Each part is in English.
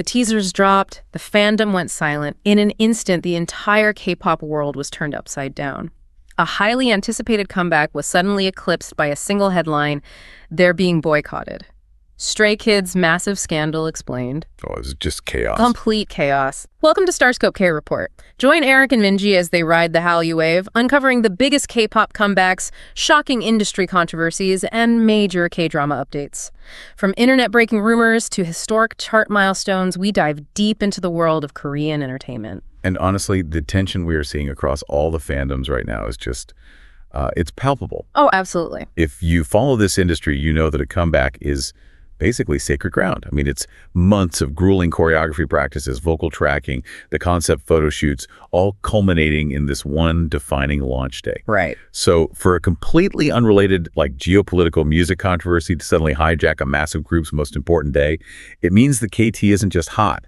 The teasers dropped, the fandom went silent. In an instant, the entire K-pop world was turned upside down. A highly anticipated comeback was suddenly eclipsed by a single headline, "They're being boycotted." Stray Kids' massive scandal explained. Oh, it was just chaos. Complete chaos. Welcome to StarScope K-Report. Join Eric and Minji as they ride the Hallyu wave, uncovering the biggest K-pop comebacks, shocking industry controversies, and major K-drama updates. From internet-breaking rumors to historic chart milestones, we dive deep into the world of Korean entertainment. And honestly, the tension we are seeing across all the fandoms right now is just, it's palpable. Oh, absolutely. If you follow this industry, you know that a comeback is basically sacred ground. I mean, it's months of grueling choreography practices, vocal tracking, the concept photo shoots, all culminating in this one defining launch day. Right. So for a completely unrelated, like, geopolitical music controversy to suddenly hijack a massive group's most important day, it means the KT isn't just hot,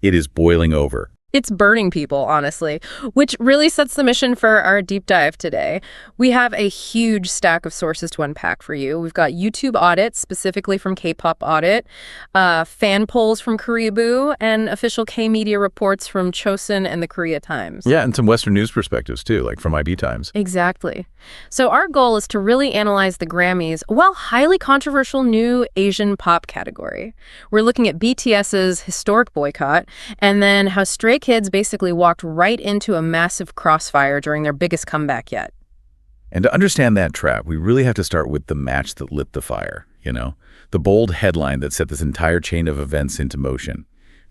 it is boiling over. It's burning people, honestly, which really sets the mission for our deep dive today. We have a huge stack of sources to unpack for you. We've got YouTube audits, specifically from Kpop Audit, fan polls from Koreaboo, and official K-media reports from Chosun and the Korea Times. Yeah, and some Western news perspectives, too, like from IB Times. Exactly. So our goal is to really analyze the Grammys, while highly controversial new Asian pop category. We're looking at BTS's historic boycott, and then how Stray Kids basically walked right into a massive crossfire during their biggest comeback yet. And to understand that trap, we really have to start with the match that lit the fire, you know? The bold headline that set this entire chain of events into motion.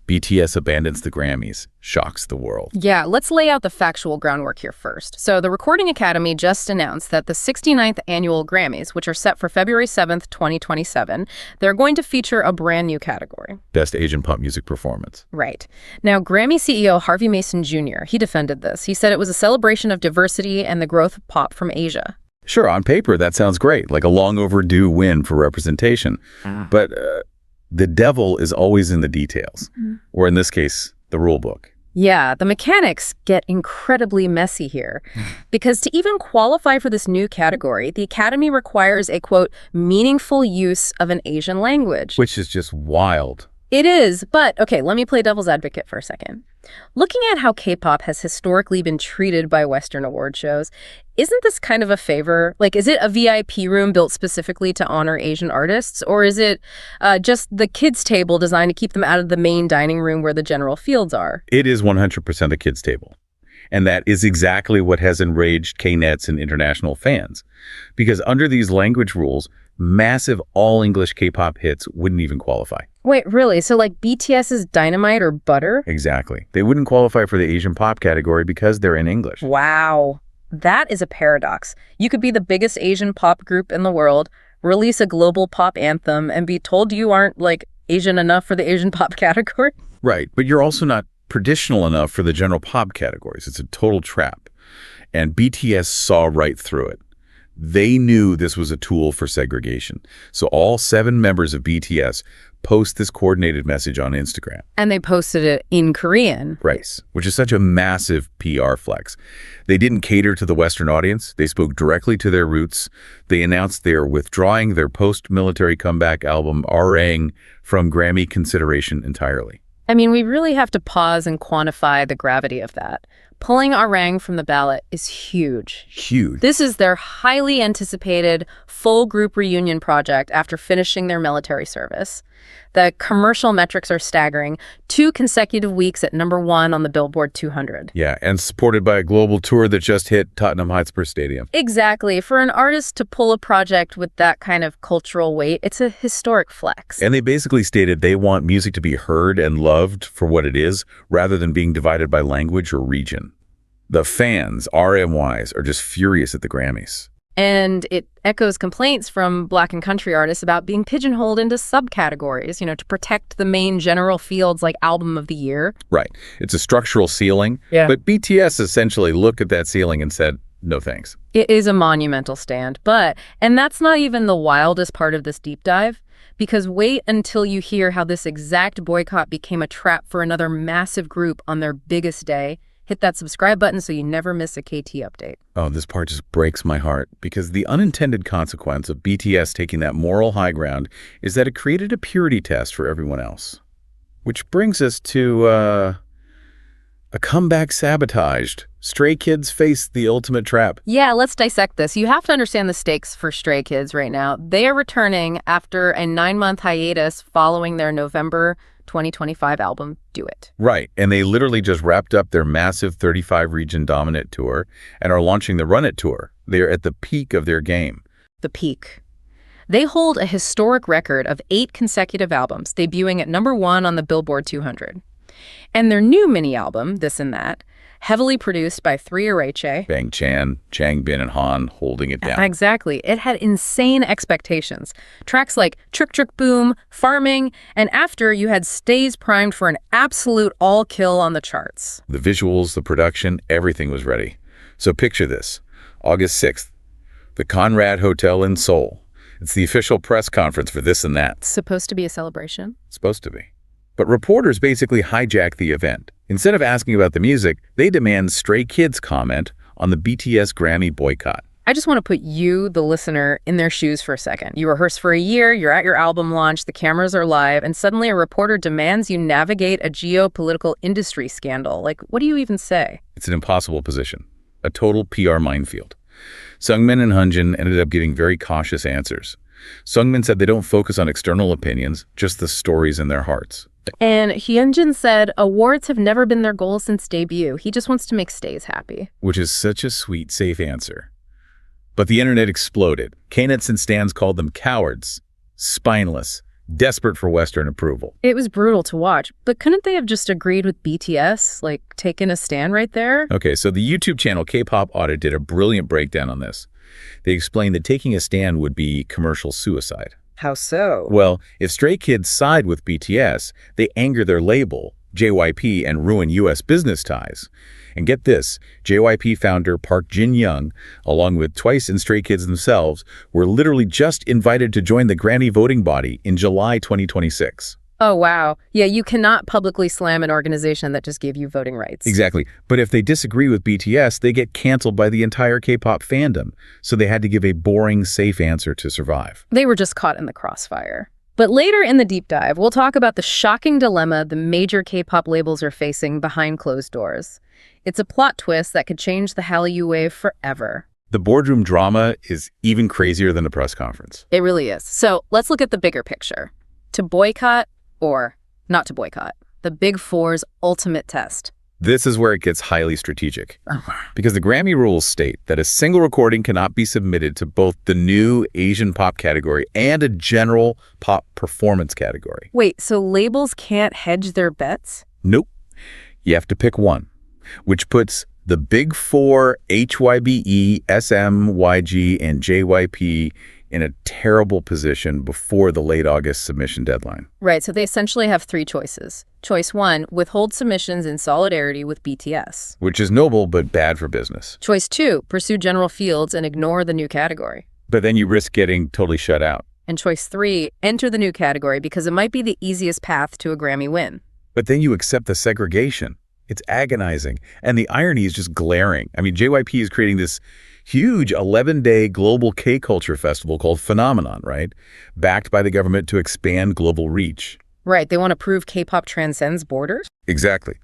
BTS abandons the Grammys, shocks the world. Yeah, let's lay out the factual groundwork here first. So the Recording Academy just announced that the 69th annual Grammys, which are set for February 7th, 2027, they're going to feature a brand new category. Best Asian Pop Music Performance. Right. Now, Grammy CEO Harvey Mason Jr., he defended this. He said it was a celebration of diversity and the growth of pop from Asia. Sure, on paper, that sounds great, like a long overdue win for representation. But the devil is always in the details, or in this case, the rule book. Yeah, the mechanics get incredibly messy here, because to even qualify for this new category, the Academy requires a, quote, meaningful use of an Asian language. Which is just wild. It is, but okay, let me play devil's advocate for a second. Looking at how K-pop has historically been treated by Western award shows, isn't this kind of a favor? Like, is it a VIP room built specifically to honor Asian artists, or is it just the kids' table designed to keep them out of the main dining room where the general fields are? It is 100% a kids' table. And that is exactly what has enraged Knetz and international fans. Because under these language rules, massive all-English K-pop hits wouldn't even qualify. Wait, really? So like BTS's Dynamite or Butter? Exactly. They wouldn't qualify for the Asian pop category because they're in English. Wow. That is a paradox. You could be the biggest Asian pop group in the world, release a global pop anthem, and be told you aren't, like, Asian enough for the Asian pop category? Right, but you're also not traditional enough for the general pop categories. It's a total trap. And BTS saw right through it. They knew this was a tool for segregation. So all 7 members of BTS post this coordinated message on Instagram. And they posted it in Korean. Right, which is such a massive PR flex. They didn't cater to the Western audience. They spoke directly to their roots. They announced they're withdrawing their post-military comeback album, Arirang, from Grammy consideration entirely. I mean, we really have to pause and quantify the gravity of that. Pulling Arirang from the ballot is huge. Huge. This is their highly anticipated full group reunion project after finishing their military service. The commercial metrics are staggering. 2 consecutive weeks at #1 on the Billboard 200. Yeah, and supported by a global tour that just hit Tottenham Hotspur Stadium. Exactly. For an artist to pull a project with that kind of cultural weight, it's a historic flex. And they basically stated they want music to be heard and loved for what it is, rather than being divided by language or region. The fans, RMYs, are just furious at the Grammys. And it echoes complaints from Black and country artists about being pigeonholed into subcategories, you know, to protect the main general fields like Album of the Year. Right. It's a structural ceiling. Yeah. But BTS essentially looked at that ceiling and said, no thanks. It is a monumental stand. And that's not even the wildest part of this deep dive, because wait until you hear how this exact boycott became a trap for another massive group on their biggest day. Hit that subscribe button so you never miss a KT update. Oh, this part just breaks my heart, because the unintended consequence of BTS taking that moral high ground is that it created a purity test for everyone else. Which brings us to a comeback sabotaged. Stray Kids face the ultimate trap. Yeah, let's dissect this. You have to understand the stakes for Stray Kids right now. They are returning after a 9-month hiatus following their November 2025 album, Do It. Right, and they literally just wrapped up their massive 35-region dominant tour and are launching the Run It tour. They are at the peak of their game. The peak. They hold a historic record of 8 consecutive albums, debuting at #1 on the Billboard 200. And their new mini-album, This and That, heavily produced by 3 Bang Chan, Changbin, and Han holding it down. Exactly. It had insane expectations. Tracks like Trick Trick Boom, Farming, and after you had stays primed for an absolute all-kill on the charts. The visuals, the production, everything was ready. So picture this. August 6th, the Conrad Hotel in Seoul. It's the official press conference for This and That. It's supposed to be a celebration. It's supposed to be. But reporters basically hijack the event. Instead of asking about the music, they demand Stray Kids comment on the BTS Grammy boycott. I just want to put you, the listener, in their shoes for a second. You rehearsed for a year, you're at your album launch, the cameras are live, and suddenly a reporter demands you navigate a geopolitical industry scandal. Like, what do you even say? It's an impossible position. A total PR minefield. Seungmin and Hyunjin ended up giving very cautious answers. Seungmin said they don't focus on external opinions, just the stories in their hearts. And Hyunjin said awards have never been their goal since debut. He just wants to make stays happy. Which is such a sweet, safe answer. But the internet exploded. Knetz and stans called them cowards, spineless, desperate for Western approval. It was brutal to watch, but couldn't they have just agreed with BTS, like taken a stand right there? Okay, so the YouTube channel Kpop Audit did a brilliant breakdown on this. They explained that taking a stand would be commercial suicide. How so? Well, if Stray Kids side with BTS, they anger their label, JYP, and ruin U.S. business ties. And get this, JYP founder Park Jin-young, along with Twice and Stray Kids themselves, were literally just invited to join the Grammy voting body in July 2026. Oh, wow. Yeah, you cannot publicly slam an organization that just gave you voting rights. Exactly. But if they disagree with BTS, they get canceled by the entire K-pop fandom. So they had to give a boring, safe answer to survive. They were just caught in the crossfire. But later in the deep dive, we'll talk about the shocking dilemma the major K-pop labels are facing behind closed doors. It's a plot twist that could change the Hallyu wave forever. The boardroom drama is even crazier than a press conference. It really is. So let's look at the bigger picture. To boycott or not to boycott, the Big Four's ultimate test. This is where it gets highly strategic. Because the Grammy rules state that a single recording cannot be submitted to both the new Asian pop category and a general pop performance category. Wait, so labels can't hedge their bets? Nope. You have to pick one, which puts the Big Four, HYBE, SM, YG, and JYP in a terrible position before the late August submission deadline. Right, so they essentially have 3 choices. Choice 1, withhold submissions in solidarity with BTS. Which is noble, but bad for business. Choice 2, pursue general fields and ignore the new category. But then you risk getting totally shut out. And choice 3, enter the new category because it might be the easiest path to a Grammy win. But then you accept the segregation. It's agonizing. And the irony is just glaring. I mean, JYP is creating this huge 11-day global K-culture festival called Phenomenon, right? Backed by the government to expand global reach. Right, they want to prove K-pop transcends borders? Exactly.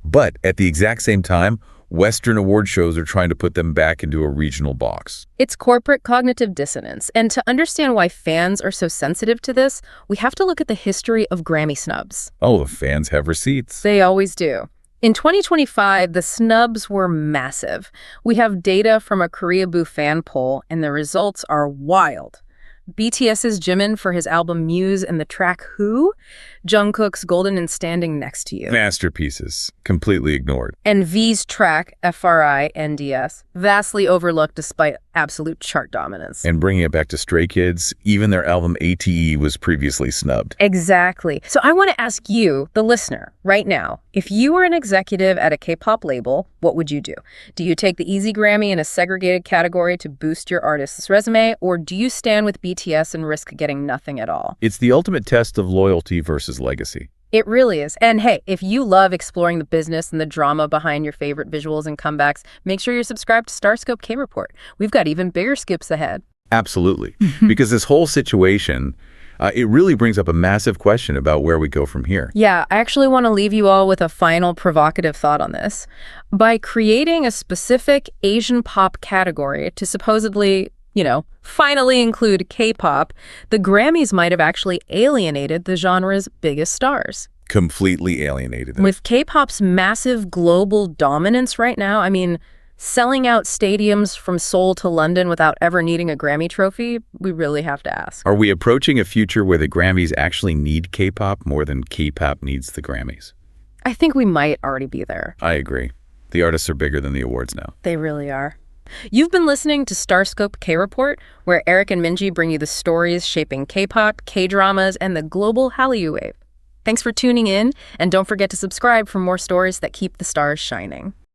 But at the exact same time, Western award shows are trying to put them back into a regional box. It's corporate cognitive dissonance. And to understand why fans are so sensitive to this, we have to look at the history of Grammy snubs. Oh, the fans have receipts. They always do. In 2025, the snubs were massive. We have data from a Koreaboo fan poll, and the results are wild. BTS's Jimin for his album Muse and the track Who, Jungkook's Golden and Standing Next to You. Masterpieces, completely ignored. And V's track, FRINDS, vastly overlooked despite absolute chart dominance. And bringing it back to Stray Kids, even their album ATE was previously snubbed. Exactly. So I want to ask you, the listener, right now, if you were an executive at a K-pop label, what would you do? Do you take the easy Grammy in a segregated category to boost your artist's resume, or do you stand with BTS and risk getting nothing at all? It's the ultimate test of loyalty versus legacy. It really is. And hey, if you love exploring the business and the drama behind your favorite visuals and comebacks, make sure you're subscribed to StarScope K-Report. We've got even bigger skips ahead. Absolutely. Because this whole situation, It really brings up a massive question about where we go from here. Yeah, I actually want to leave you all with a final provocative thought on this. By creating a specific Asian pop category to supposedly, finally include K-pop, the Grammys might have actually alienated the genre's biggest stars. Completely alienated them. With K-pop's massive global dominance right now, selling out stadiums from Seoul to London without ever needing a Grammy trophy, we really have to ask. Are we approaching a future where the Grammys actually need K-pop more than K-pop needs the Grammys? I think we might already be there. I agree. The artists are bigger than the awards now. They really are. You've been listening to StarScope K-Report, where Eric and Minji bring you the stories shaping K-pop, K-dramas, and the global Hallyu wave. Thanks for tuning in, and don't forget to subscribe for more stories that keep the stars shining.